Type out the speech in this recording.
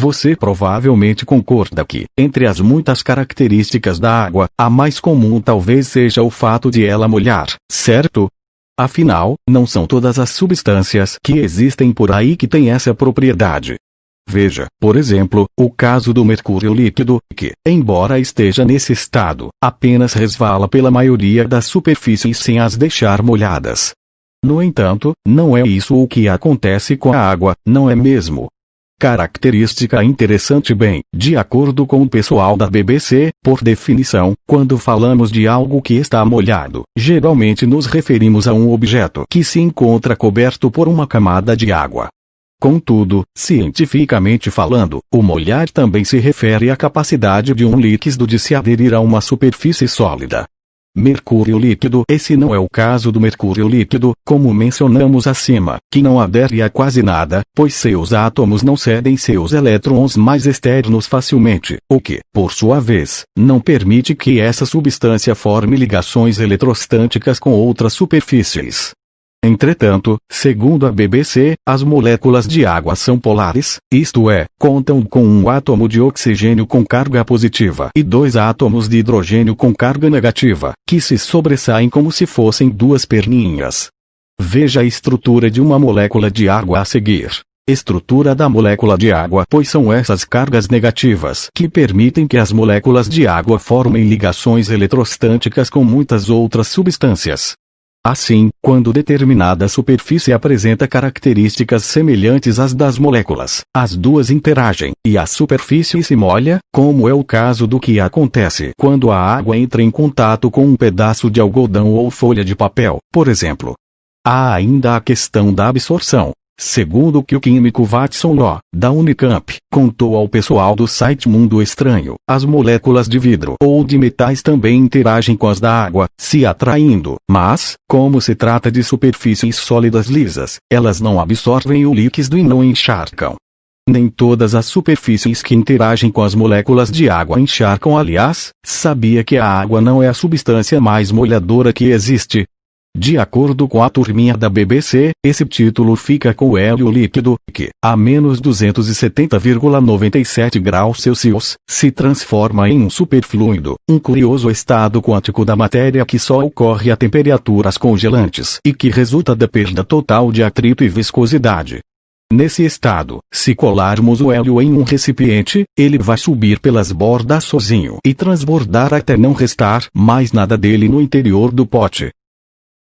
Você provavelmente concorda que, entre as muitas características da água, a mais comum talvez seja o fato de ela molhar, certo? Afinal, não são todas as substâncias que existem por aí que têm essa propriedade. Veja, por exemplo, o caso do mercúrio líquido, que, embora esteja nesse estado, apenas resvala pela maioria das superfícies sem as deixar molhadas. No entanto, não é isso o que acontece com a água, não é mesmo? Característica interessante. Bem, de acordo com o pessoal da BBC, por definição, quando falamos de algo que está molhado, geralmente nos referimos a um objeto que se encontra coberto por uma camada de água. Contudo, cientificamente falando, o molhar também se refere à capacidade de um líquido de se aderir a uma superfície sólida. Mercúrio líquido. Esse não é o caso do mercúrio líquido, como mencionamos acima, que não adere a quase nada, pois seus átomos não cedem seus elétrons mais externos facilmente, o que, por sua vez, não permite que essa substância forme ligações eletrostâticas com outras superfícies. Entretanto, segundo a BBC, as moléculas de água são polares, isto é, contam com um átomo de oxigênio com carga positiva e 2 átomos de hidrogênio com carga negativa, que se sobressaem como se fossem 2 perninhas. Veja a estrutura de uma molécula de água a seguir. Estrutura da molécula de água, pois são essas cargas negativas que permitem que as moléculas de água formem ligações eletrostâticas com muitas outras substâncias. Assim, quando determinada superfície apresenta características semelhantes às das moléculas, as duas interagem, e a superfície se molha, como é o caso do que acontece quando a água entra em contato com um pedaço de algodão ou folha de papel, por exemplo. Há ainda a questão da absorção. Segundo o que o químico Watson Law, da Unicamp, contou ao pessoal do site Mundo Estranho, as moléculas de vidro ou de metais também interagem com as da água, se atraindo, mas, como se trata de superfícies sólidas lisas, elas não absorvem o líquido e não encharcam. Nem todas as superfícies que interagem com as moléculas de água encharcam. Aliás, sabia que a água não é a substância mais molhadora que existe? De acordo com a turminha da BBC, esse título fica com o hélio líquido, que, a menos 270,97 graus Celsius, se transforma em um superfluido, um curioso estado quântico da matéria que só ocorre a temperaturas congelantes e que resulta da perda total de atrito e viscosidade. Nesse estado, se colarmos o hélio em um recipiente, ele vai subir pelas bordas sozinho e transbordar até não restar mais nada dele no interior do pote.